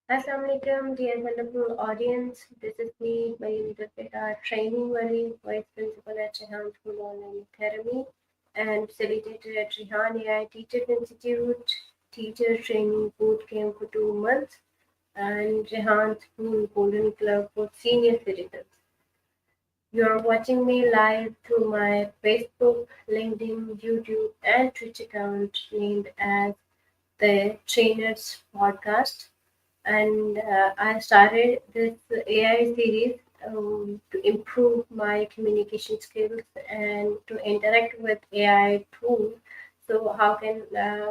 Assalamualaikum, dear wonderful audience. This is me, Vapi.ai training Wali, Vice Principal at Rehan School Online Academy, and facilitator at Rehan AI Teachers Institute, Teacher Training Bootcamp for 2 months, and Rehan School Golden Club for senior citizens. You're watching me live through my Facebook, LinkedIn, YouTube, and Twitch account named as the Trainers Podcast, and I started this AI series to improve my communication skills and to interact with AI tools. So how can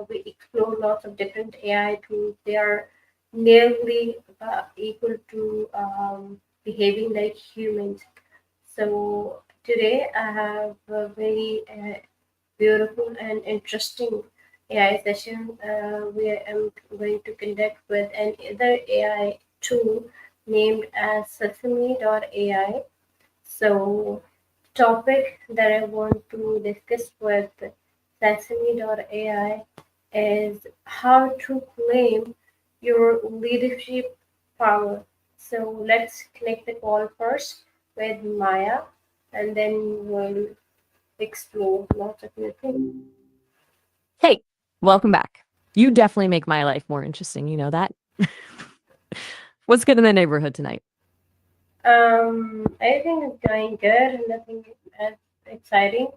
we explore lots of different AI tools? They are nearly equal to behaving like humans. So today I have a very beautiful and interesting AI session where I'm going to conduct with another AI tool named as Sesame.ai. So, topic that I want to discuss with Sesame.ai is how to claim your leadership power. So let's connect the call first with Maya, and then we'll explore lots of new things. Hey, welcome back. You definitely make my life more interesting. You know that? What's good in the neighborhood tonight? Everything is going good, nothing as exciting.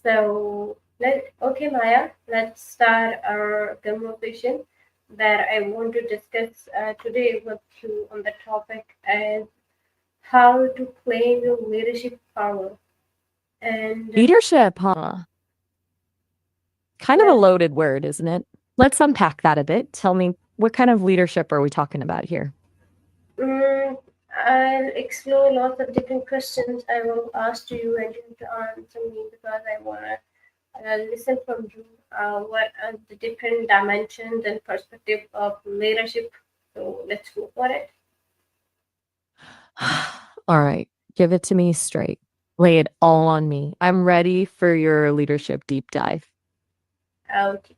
So okay, Maya, let's start our conversation that I want to discuss today with you on the topic as how to claim your leadership power. And Leadership, huh? Kind of a let's loaded word, isn't it? Let's unpack that a bit. Tell me, what kind of leadership are we talking about here? mm, I'll explore lots of different questions I will ask to you and you have to answer me because I want to listen from you what are the different dimensions and perspective of leadership. So let's go for it. All right, give it to me straight. Lay it all on me. I'm ready for your leadership deep dive. Okay.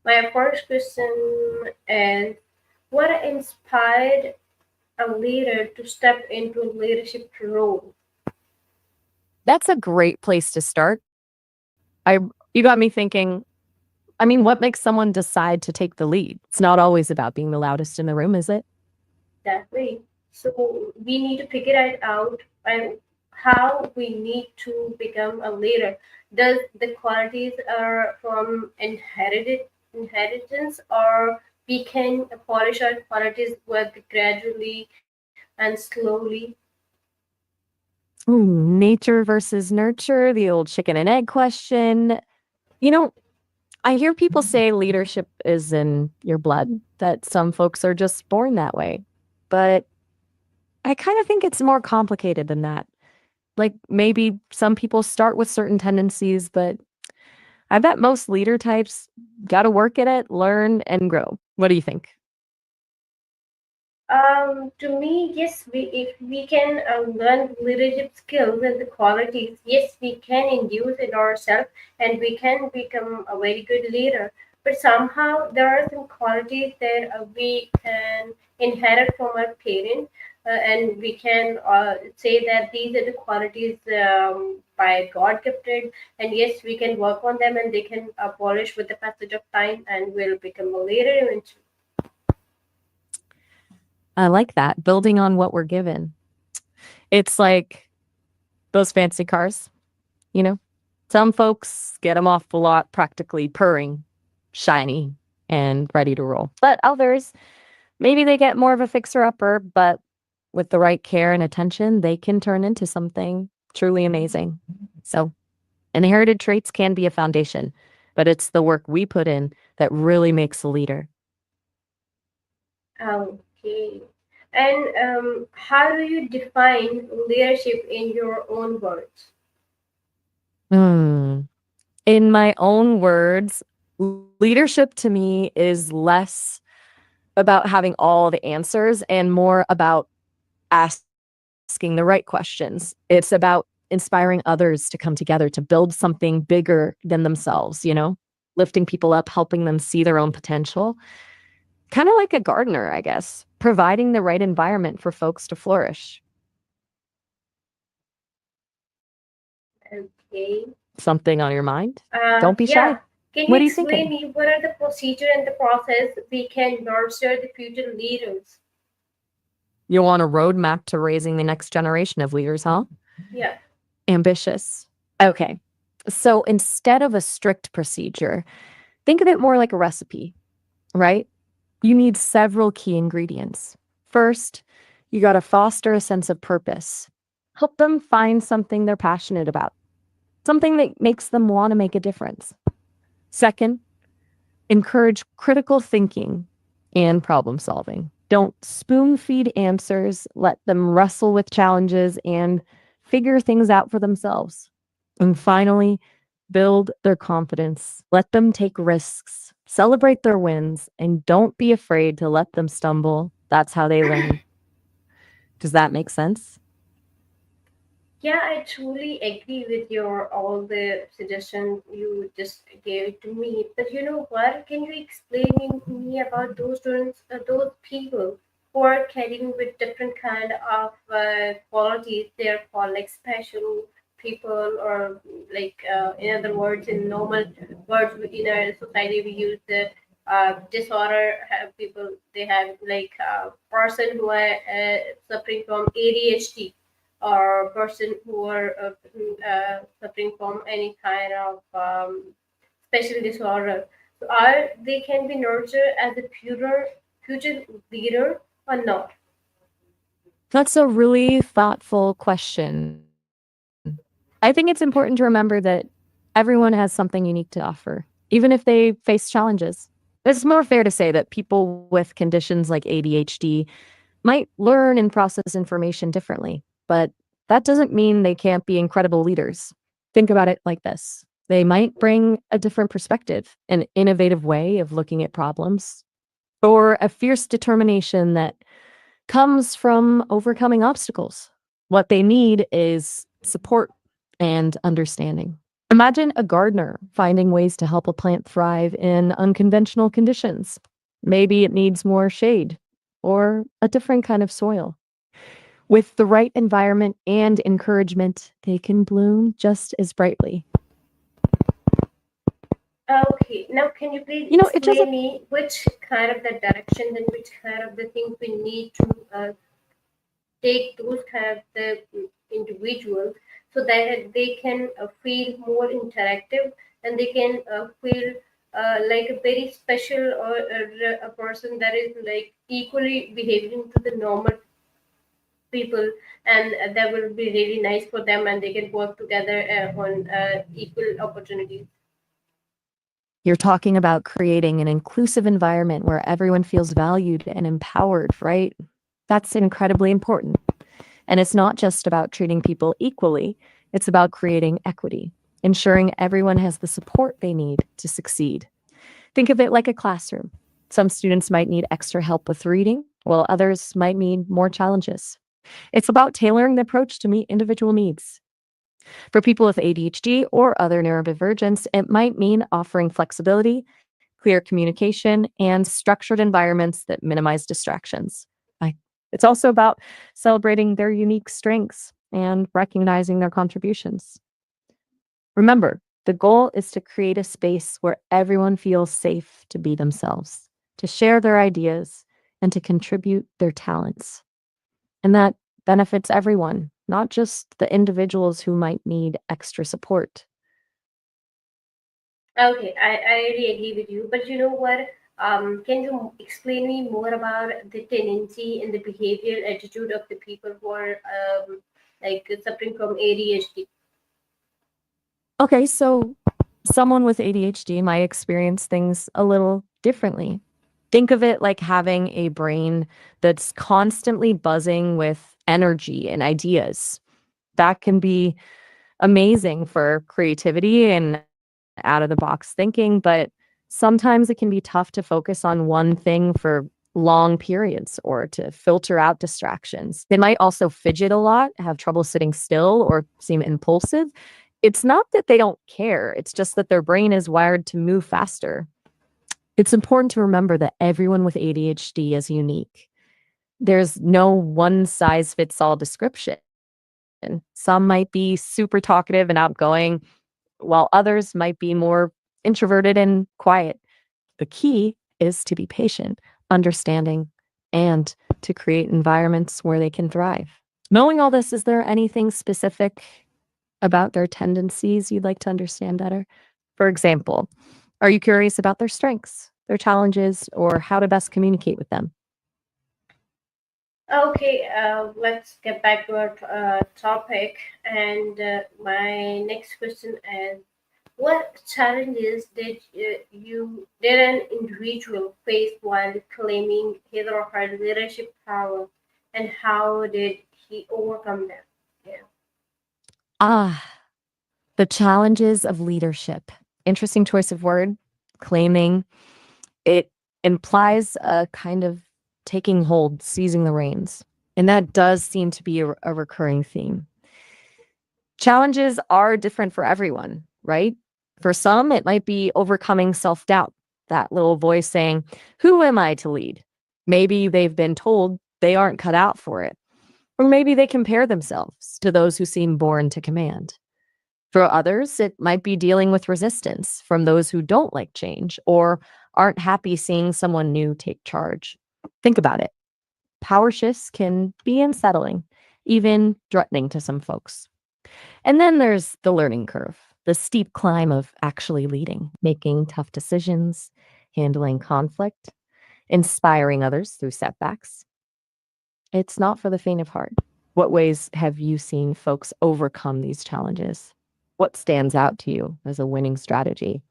My first question is what inspired a leader to step into a leadership role? That's a great place to start. I You got me thinking, I mean, what makes someone decide to take the lead? It's not always about being the loudest in the room, is it? That way. So we need to figure it out and how we need to become a leader. Does the qualities are from inheritance or we can polish our qualities with gradually and slowly? Ooh, nature versus nurture, the old chicken and egg question. You know, I hear people say leadership is in your blood, that some folks are just born that way. But I kind of think it's more complicated than that. Like maybe some people start with certain tendencies, but I bet most leader types got to work at it, learn, and grow. What do you think? To me, yes, if we can learn leadership skills and the qualities, yes, we can induce in ourselves and we can become a very good leader. But somehow there are some qualities that we can inherit from our parents, and we can say that these are the qualities by God gifted, and yes, we can work on them and they can polish with the passage of time and will become a leader eventually. I like that. Building on what we're given. It's like those fancy cars, you know? Some folks get them off the lot practically purring, shiny, and ready to roll. But others, maybe they get more of a fixer-upper, but with the right care and attention, they can turn into something truly amazing. So, inherited traits can be a foundation, but it's the work we put in that really makes a leader. Okay. And how do you define leadership in your own words? Hmm. In my own words, leadership to me is less about having all the answers and more about asking the right questions. It's about inspiring others to come together to build something bigger than themselves, lifting people up, helping them see their own potential. Kind of like a gardener, I guess. providing the right environment for folks to flourish. Okay. Something on your mind? Don't be Yeah. shy. Can you What are you explain thinking? me what are the procedure and the process we can nurture the future leaders? You want a roadmap to raising the next generation of leaders, huh? Yeah. Ambitious. Okay. So instead of a strict procedure, think of it more like a recipe, right? You need several key ingredients. First, you got to foster a sense of purpose. Help them find something they're passionate about, something that makes them want to make a difference. Second, encourage critical thinking and problem solving. Don't spoon feed answers, let them wrestle with challenges and figure things out for themselves. And finally, build their confidence. Let them take risks, celebrate their wins, and don't be afraid to let them stumble. That's how they learn. Does that make sense? Yeah, I truly agree with your all the suggestions you just gave to me. But you know what? Can you explain me about those students, those people who are carrying with different kind of qualities? They're called like special people, or like in other words, in normal words in our society, we use the disorder have people. They have like a person who are suffering from ADHD, or person who are suffering from any kind of special disorder. So are they can be nurtured as a future leader or not? That's a really thoughtful question. I think it's important to remember that everyone has something unique to offer, even if they face challenges. It's more fair to say that people with conditions like ADHD might learn and process information differently, but that doesn't mean they can't be incredible leaders. Think about it like this: they might bring a different perspective, an innovative way of looking at problems, or a fierce determination that comes from overcoming obstacles. What they need is support and understanding. Imagine a gardener finding ways to help a plant thrive in unconventional conditions. Maybe it needs more shade or a different kind of soil. With the right environment and encouragement, they can bloom just as brightly. Okay, now can you please It doesn't. explain me which kind of the direction and which kind of the things we need to take those kind of the individuals so that they can feel more interactive, and they can feel like a very special, or a person that is like equally behaving to the normal people, and that will be really nice for them, and they can work together on equal opportunities. You're talking about creating an inclusive environment where everyone feels valued and empowered, right? That's incredibly important. And it's not just about treating people equally, it's about creating equity, ensuring everyone has the support they need to succeed. Think of it like a classroom. Some students might need extra help with reading, while others might need more challenges. It's about tailoring the approach to meet individual needs. For people with ADHD or other neurodivergence, it might mean offering flexibility, clear communication, and structured environments that minimize distractions. I, it's also about celebrating their unique strengths and recognizing their contributions. Remember, the goal is to create a space where everyone feels safe to be themselves, to share their ideas, and to contribute their talents. And that benefits everyone, not just the individuals who might need extra support. Okay, I really agree with you. But you know what? Can you explain me more about the tendency and the behavioral attitude of the people who are like suffering from ADHD? Okay, so someone with ADHD might experience things a little differently. Think of it like having a brain that's constantly buzzing with energy and ideas. That can be amazing for creativity and out of the box thinking, but sometimes it can be tough to focus on one thing for long periods or to filter out distractions. They might also fidget a lot, have trouble sitting still, or seem impulsive. It's not that they don't care, it's just that their brain is wired to move faster. It's important to remember that everyone with ADHD is unique. There's no one size fits all description. Some might be super talkative and outgoing, while others might be more introverted and quiet. The key is to be patient, understanding, and to create environments where they can thrive. Knowing all this, is there anything specific about their tendencies you'd like to understand better? For example, are you curious about their strengths, their challenges, or how to best communicate with them? Okay, let's get back to our topic. And my next question is, what challenges did an individual face while claiming his or her leadership power, and how did he overcome them? Yeah. Ah, the challenges of leadership. Interesting choice of word. Claiming it implies a kind of taking hold, seizing the reins. And that does seem to be a recurring theme. Challenges are different for everyone, right? For some, it might be overcoming self doubt, that little voice saying, "Who am I to lead?" Maybe they've been told they aren't cut out for it. Or maybe they compare themselves to those who seem born to command. For others, it might be dealing with resistance from those who don't like change or aren't happy seeing someone new take charge. Think about it. Power shifts can be unsettling, even threatening to some folks. And then there's the learning curve, the steep climb of actually leading, making tough decisions, handling conflict, inspiring others through setbacks. It's not for the faint of heart. What ways have you seen folks overcome these challenges? What stands out to you as a winning strategy?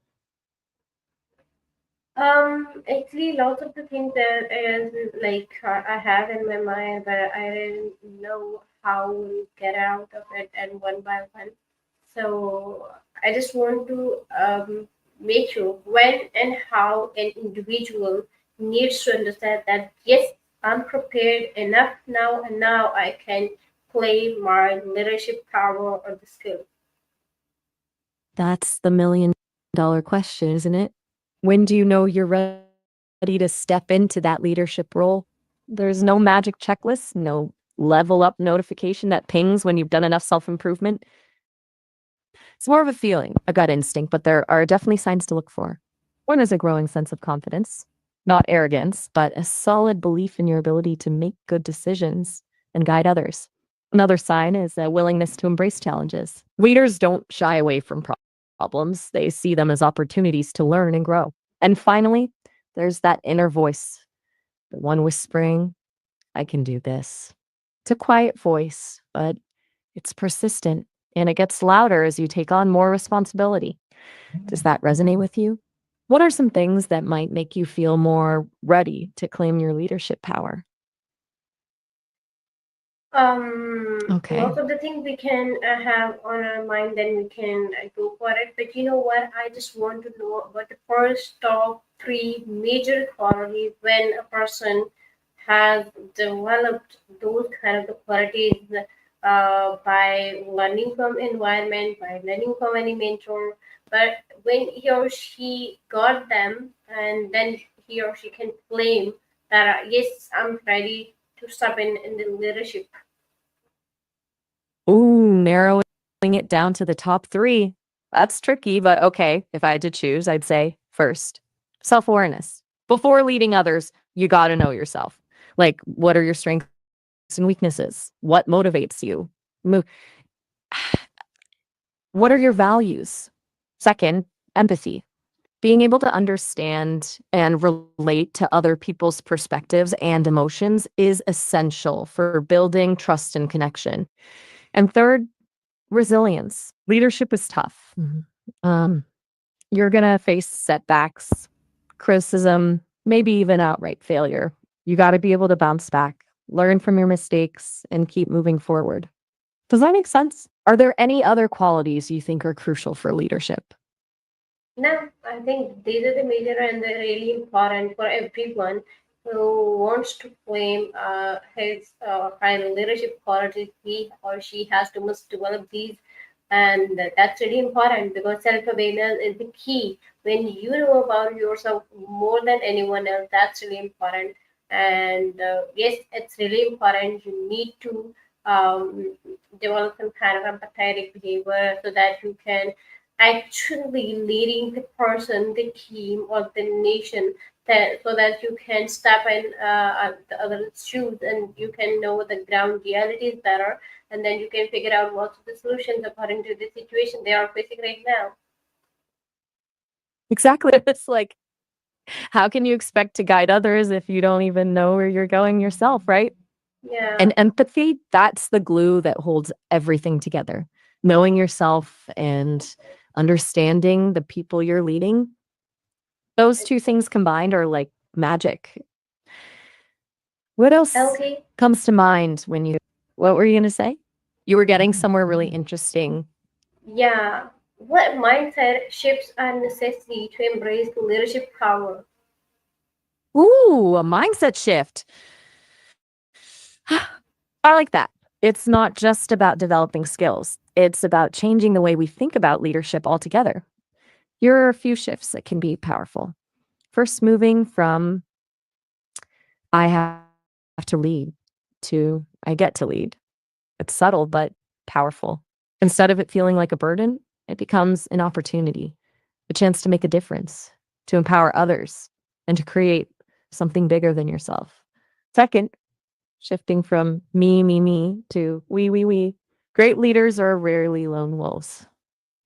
Actually, lots of the things that is like I have in my mind, but I didn't know how to get out of it and one by one. So I just want to make sure when and how an individual needs to understand that yes, I'm prepared enough now, and now I can play my leadership power or the skill. That's the $1 million question, isn't it? When do you know you're ready to step into that leadership role? There's no magic checklist, no level up notification that pings when you've done enough self improvement. It's more of a feeling, a gut instinct, but there are definitely signs to look for. One is a growing sense of confidence, not arrogance, but a solid belief in your ability to make good decisions and guide others. Another sign is a willingness to embrace challenges. Leaders don't shy away from problems, they see them as opportunities to learn and grow. And finally, there's that inner voice, the one whispering, "I can do this." It's a quiet voice, but it's persistent and it gets louder as you take on more responsibility. Does that resonate with you? What are some things that might make you feel more ready to claim your leadership power? Okay. Lots of the things we can have on our mind, then we can go for it. But you know what? I just want to know about the first top three major qualities when a person has developed those kind of the qualities by learning from environment, by learning from any mentor. But when he or she got them, and then he or she can claim that yes, I'm ready to step in the leadership. Ooh, narrowing it down to the top three. That's tricky, but okay. If I had to choose, I'd say first, self awareness. Before leading others, you got to know yourself. Like, what are your strengths and weaknesses? What motivates you? Mo- What are your values? Second, empathy. Being able to understand and relate to other people's perspectives and emotions is essential for building trust and connection. And third, resilience. Leadership is tough. Um, you're going to face setbacks, criticism, maybe even outright failure. You got to be able to bounce back, learn from your mistakes, and keep moving forward. Does that make sense? Are there any other qualities you think are crucial for leadership? No, I think these are the major and they're really important for everyone who wants to claim his high leadership qualities. He or she has to must develop these, and that's really important because self awareness is the key. When you know about yourself more than anyone else, that's really important. And yes, it's really important. You need to um, develop some kind of empathetic behavior so that you can actually leading the person, the team, or the nation, that so that you can step in the other shoes and you can know the ground realities better, and then you can figure out what's the solutions according to the situation they are facing right now. Exactly. It's like, how can you expect to guide others if you don't even know where you're going yourself, right? Yeah, And empathy, that's the glue that holds everything together. Knowing yourself and understanding the people you're leading, those two things combined are like magic. What else okay. comes to mind when you, what were you going to say? You were getting somewhere really interesting. Yeah, what mindset shifts are necessary to embrace the leadership power? Ooh, a mindset shift. I like that. It's not just about developing skills, it's about changing the way we think about leadership altogether. Here are a few shifts that can be powerful. First, moving from I have to lead to I get to lead. It's subtle, but powerful. Instead of it feeling like a burden, it becomes an opportunity, a chance to make a difference, to empower others, and to create something bigger than yourself. Second, shifting from me to we. Great leaders are rarely lone wolves.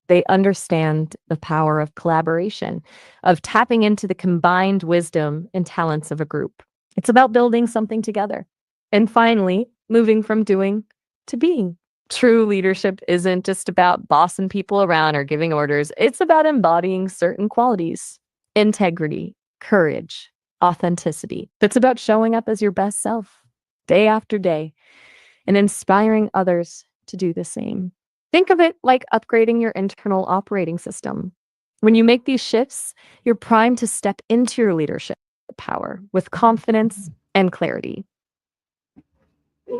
They understand the power of collaboration, of tapping into the combined wisdom and talents of a group. It's about building something together. And finally, moving from doing to being. True leadership isn't just about bossing people around or giving orders, it's about embodying certain qualities: integrity, courage, authenticity. It's about showing up as your best self day after day and inspiring others to do the same. Think of it like upgrading your internal operating system. When you make these shifts, you're primed to step into your leadership power with confidence and clarity.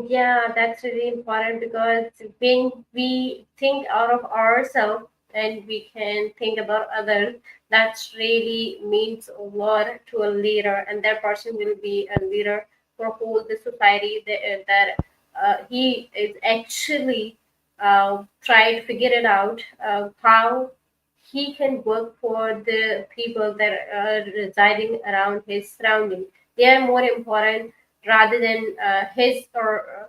Yeah, that's really important because when we think out of ourselves and we can think about others, that's really means a lot to a leader, and that person will be a leader for whole the society that he is actually try to figure it out how he can work for the people that are residing around his surrounding. They are more important rather than his or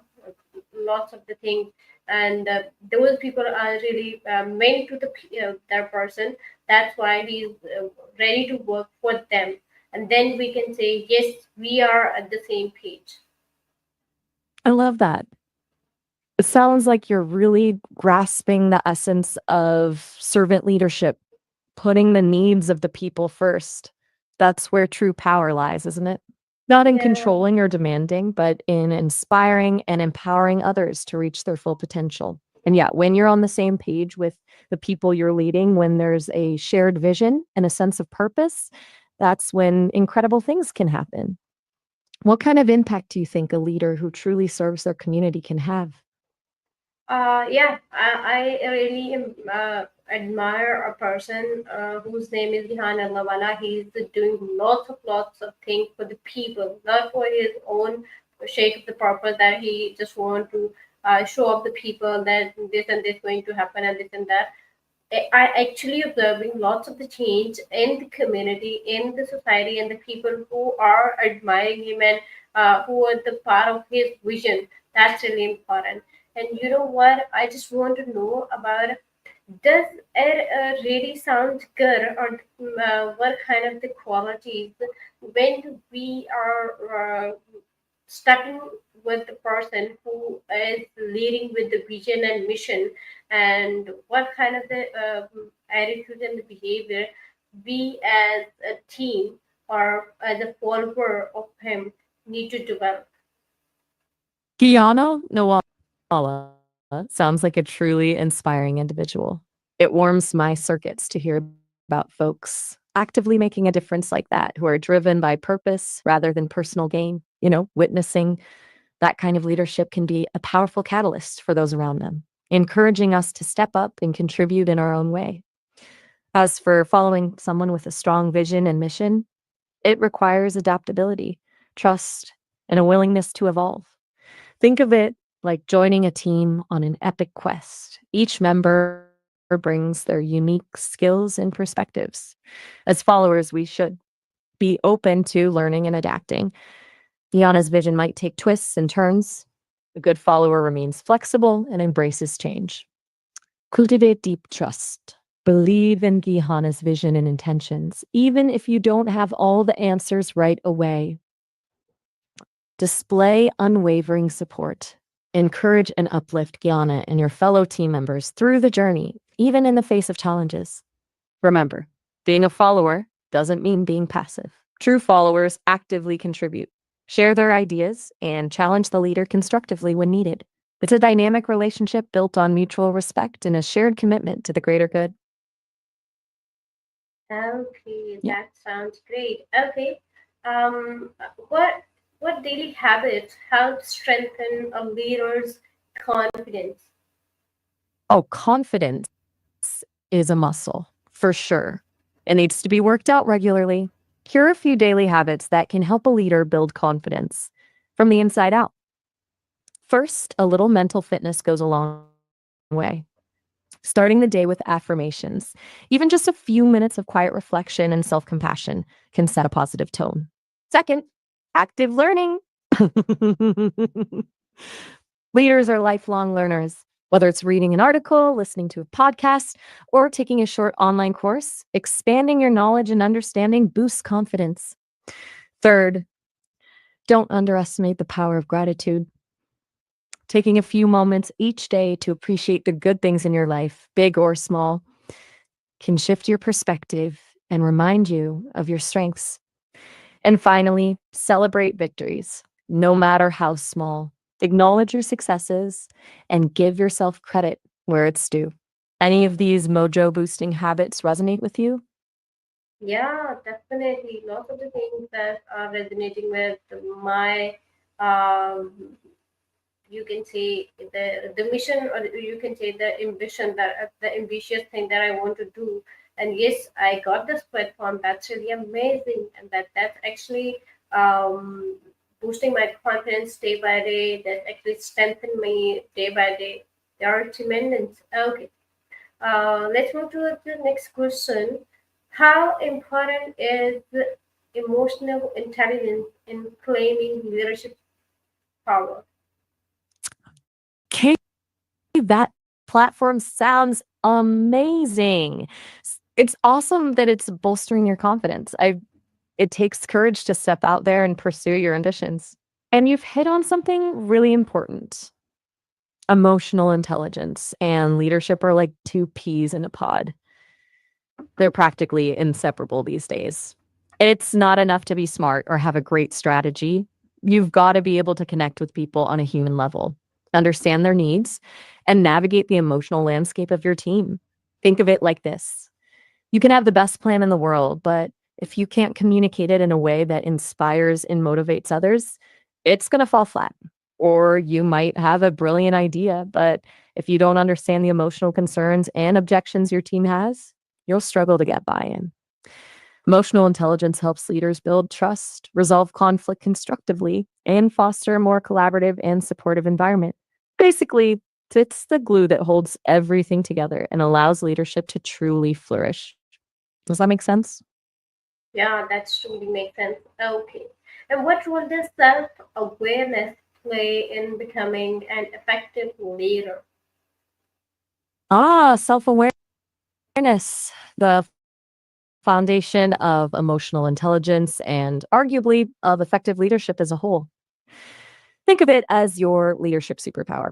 lots of the things. And those people are really meant to that person. That's why he's ready to work for them. And then we can say, yes, we are at the same page. I love that. It sounds like you're really grasping the essence of servant leadership, putting the needs of the people first. That's where true power lies, isn't it? Not in Yeah. controlling or demanding, but in inspiring and empowering others to reach their full potential. And yeah, when you're on the same page with the people you're leading, when there's a shared vision and a sense of purpose, that's when incredible things can happen. What kind of impact do you think a leader who truly serves their community can have? Yeah, I really admire a person whose name is Rihan Allahwala. He's doing lots of things for the people, not for his own sake of the purpose that he just want to show off the people that this and this going to happen and this and that. I actually observing lots of the change in the community, in the society, and the people who are admiring him and who are the part of his vision. That's really important. And you know what? I just want to know about, does it really sound good, or what kind of the qualities when we are starting with the person who is leading with the vision and mission, and what kind of the attitude and the behavior we as a team or as a follower of him need to develop. Guyana Nawala sounds like a truly inspiring individual. It warms my circuits to hear about folks actively making a difference like that, who are driven by purpose rather than personal gain. Witnessing that kind of leadership can be a powerful catalyst for those around them, encouraging us to step up and contribute in our own way. As for following someone with a strong vision and mission, it requires adaptability, trust, and a willingness to evolve. Think of it like joining a team on an epic quest. Each member brings their unique skills and perspectives. As followers, we should be open to learning and adapting. Diana's vision might take twists and turns. A good follower remains flexible and embraces change. Cultivate deep trust. Believe in Gihana's vision and intentions, even if you don't have all the answers right away. Display unwavering support. Encourage and uplift Gihana and your fellow team members through the journey, even in the face of challenges. Remember, being a follower doesn't mean being passive. True followers actively contribute, share their ideas, and challenge the leader constructively when needed. It's a dynamic relationship built on mutual respect and a shared commitment to the greater good. Okay, Yeah. that sounds great. Okay, what daily habits help strengthen a leader's confidence? Oh, confidence is a muscle, for sure. It needs to be worked out regularly. Here are a few daily habits that can help a leader build confidence from the inside out. First, a little mental fitness goes a long way. Starting the day with affirmations, even just a few minutes of quiet reflection and self compassion can set a positive tone. Second, active learning. Leaders are lifelong learners. Whether it's reading an article, listening to a podcast, or taking a short online course, expanding your knowledge and understanding boosts confidence. Third, don't underestimate the power of gratitude. Taking a few moments each day to appreciate the good things in your life, big or small, can shift your perspective and remind you of your strengths. And finally, celebrate victories, no matter how small. Acknowledge your successes and give yourself credit where it's due. Any of these mojo boosting habits resonate with you? Yeah, definitely. Lots of the things that are resonating with my, um, you can say the mission, or you can say the ambition, that the ambitious thing that I want to do. And yes, I got this platform. That's really amazing, and that's actually um, boosting my confidence day by day. That actually strengthen me day by day. They are tremendous. Okay. Let's move to the next question. How important is emotional intelligence in claiming leadership power? Okay, that platform sounds amazing. It's awesome that it's bolstering your confidence. It takes courage to step out there and pursue your ambitions. And you've hit on something really important. Emotional intelligence and leadership are like two peas in a pod. They're practically inseparable these days. It's not enough to be smart or have a great strategy. You've got to be able to connect with people on a human level, understand their needs, and navigate the emotional landscape of your team. Think of it like this: you can have the best plan in the world, but if you can't communicate it in a way that inspires and motivates others, it's going to fall flat. Or you might have a brilliant idea, but if you don't understand the emotional concerns and objections your team has, you'll struggle to get buy in. Emotional intelligence helps leaders build trust, resolve conflict constructively, and foster a more collaborative and supportive environment. Basically, it's the glue that holds everything together and allows leadership to truly flourish. Does that make sense? Yeah, that's truly makes sense. Okay. And what role does self-awareness play in becoming an effective leader? Self awareness, the foundation of emotional intelligence and arguably of effective leadership as a whole. Think of it as your leadership superpower.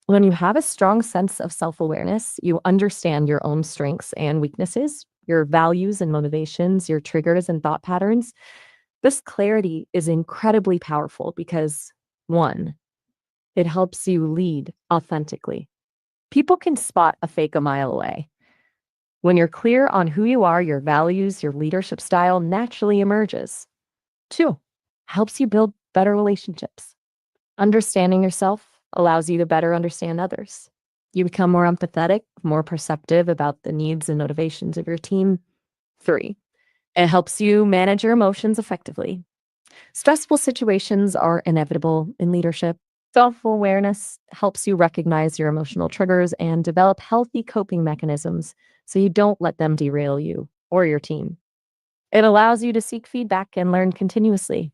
When you have a strong sense of self awareness, you understand your own strengths and weaknesses, your values and motivations, your triggers and thought patterns. This clarity is incredibly powerful because, one, it helps you lead authentically. People can spot a fake a mile away. When you're clear on who you are, your values, your leadership style naturally emerges. Two, helps you build better relationships. Understanding yourself allows you to better understand others. You become more empathetic, more perceptive about the needs and motivations of your team. Three, it helps you manage your emotions effectively. Stressful situations are inevitable in leadership. Self awareness helps you recognize your emotional triggers and develop healthy coping mechanisms so you don't let them derail you or your team. It allows you to seek feedback and learn continuously.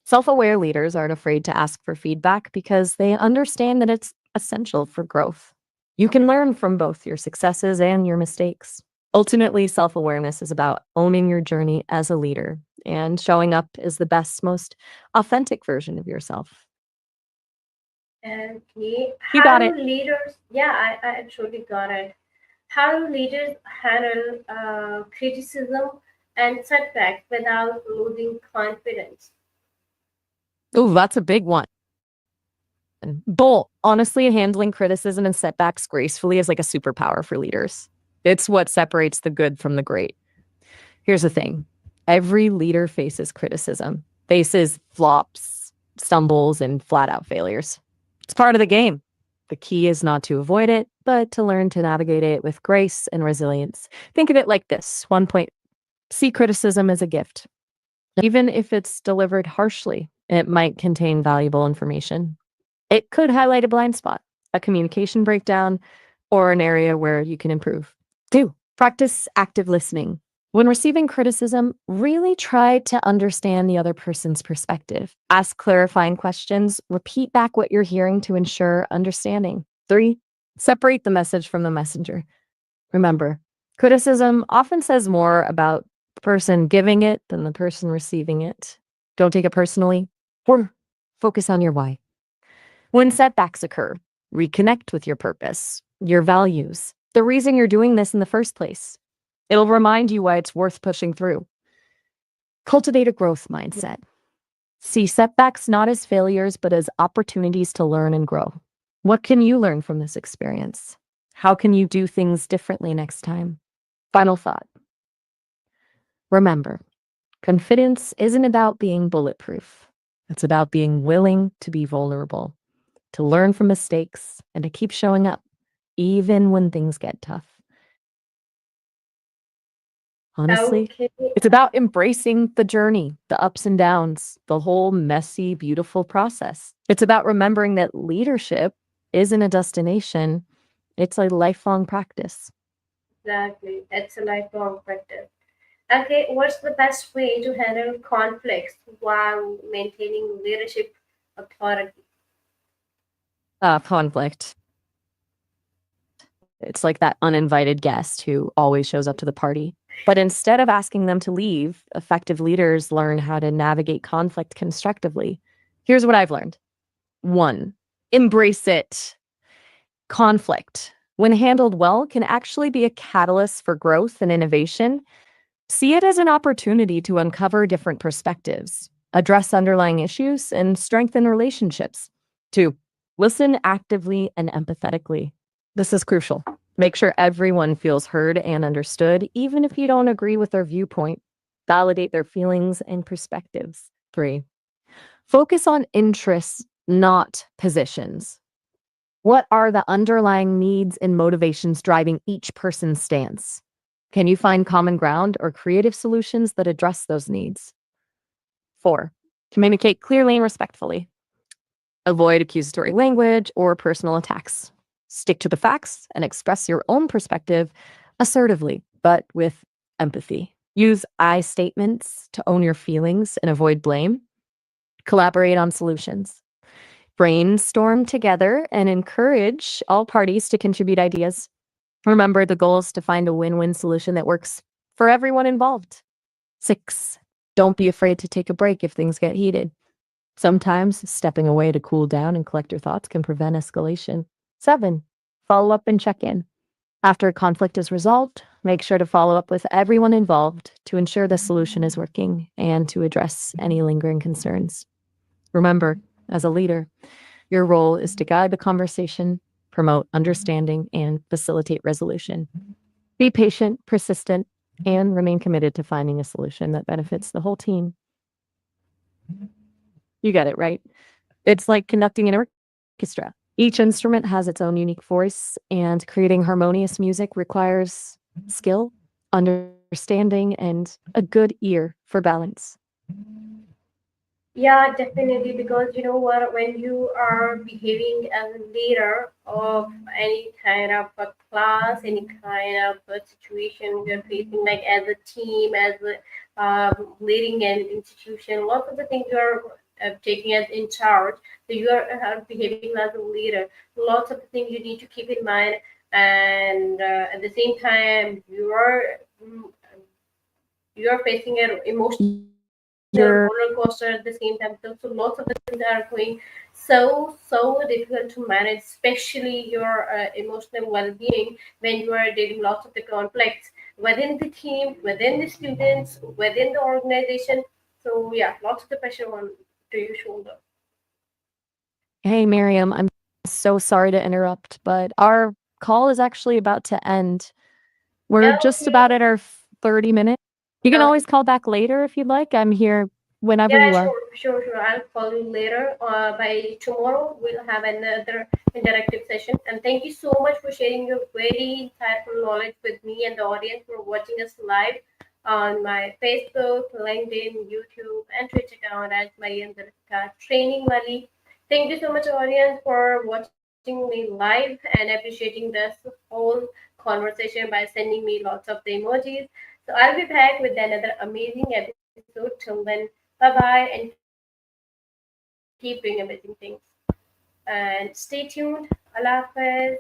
Self aware leaders aren't afraid to ask for feedback because they understand that it's essential for growth. You can learn from both your successes and your mistakes. Ultimately, self awareness is about owning your journey as a leader and showing up as the best, most authentic version of yourself. Okay, You how got do it. leaders, yeah, I truly got it. How do leaders handle criticism and setbacks without losing confidence? Oh, that's a big one. Bull, honestly, handling criticism and setbacks gracefully is like a superpower for leaders. It's what separates the good from the great. Here's the thing, every leader faces criticism, faces flops, stumbles, and flat out failures. It's part of the game. The key is not to avoid it, but to learn to navigate it with grace and resilience. Think of it like this: 1 point, see criticism as a gift. Even if it's delivered harshly, it might contain valuable information. It could highlight a blind spot, a communication breakdown, or an area where you can improve. 2, practice active listening. When receiving criticism, really try to understand the other person's perspective. Ask clarifying questions, repeat back what you're hearing to ensure understanding. 3, separate the message from the messenger. Remember, criticism often says more about the person giving it than the person receiving it. Don't take it personally, or focus on your why. When setbacks occur, reconnect with your purpose, your values, the reason you're doing this in the first place. It'll remind you why it's worth pushing through. Cultivate a growth mindset. See setbacks not as failures, but as opportunities to learn and grow. What can you learn from this experience? How can you do things differently next time? Final thought. Remember, confidence isn't about being bulletproof. It's about being willing to be vulnerable, to learn from mistakes, and to keep showing up, even when things get tough. Honestly, Okay, it's about embracing the journey, the ups and downs, the whole messy, beautiful process. It's about remembering that leadership isn't a destination, it's a lifelong practice. exactly. It's a lifelong practice. Okay, what's the best way to handle conflicts while maintaining leadership authority? Conflict. It's like that uninvited guest who always shows up to the party. But instead of asking them to leave, effective leaders learn how to navigate conflict constructively. Here's what I've learned: 1, embrace it. Conflict, when handled well, can actually be a catalyst for growth and innovation. See it as an opportunity to uncover different perspectives, address underlying issues, and strengthen relationships. 2, listen actively and empathetically. This is crucial. Make sure everyone feels heard and understood, even if you don't agree with their viewpoint. Validate their feelings and perspectives. 3, focus on interests, not positions. What are the underlying needs and motivations driving each person's stance? Can you find common ground or creative solutions that address those needs? 4, communicate clearly and respectfully. Avoid accusatory language or personal attacks. Stick to the facts and express your own perspective assertively, but with empathy. Use I statements to own your feelings and avoid blame. Collaborate on solutions. Brainstorm together and encourage all parties to contribute ideas. Remember, the goal is to find a win win solution that works for everyone involved. 6, don't be afraid to take a break if things get heated. Sometimes stepping away to cool down and collect your thoughts can prevent escalation. 7, follow up and check in. After a conflict is resolved, make sure to follow up with everyone involved to ensure the solution is working and to address any lingering concerns. Remember, as a leader, your role is to guide the conversation, promote understanding, and facilitate resolution. Be patient, persistent, and remain committed to finding a solution that benefits the whole team. You get it, right? It's like conducting an orchestra. Each instrument has its own unique voice, and creating harmonious music requires skill, understanding, and a good ear for balance. Yeah, definitely. Because you know what, when you are behaving as a leader of any kind of a class, any kind of a situation you're facing, like as a team, as a leading an institution, lots of the things you are taking as in charge. So you are behaving as a leader. Lots of the things you need to keep in mind, and at the same time, mm, you are facing an emotional roller coaster at the same time. So lots of the things are going so difficult to manage, especially your emotional well-being when you are dealing lots of the conflicts within the team, within the students, within the organization. So yeah, lots of the pressure on to your shoulder. Hey, Miriam, I'm so sorry to interrupt, but our call is actually about to end. We're Yeah, just okay. about at our 30 minutes. You can always call back later if you'd like. I'm here whenever Yeah, you are. sure. I'll call you later. By tomorrow, we'll have another interactive session. And thank you so much for sharing your very insightful knowledge with me and the audience for watching us live on my Facebook, LinkedIn, YouTube, and Twitch account as Mariam Zarka Training Mali. Thank you so much, audience, for watching me live and appreciating this whole conversation by sending me lots of the emojis. So I'll be back with another amazing episode. Till then, bye bye, and keep doing amazing things. And stay tuned. Allah Hafiz.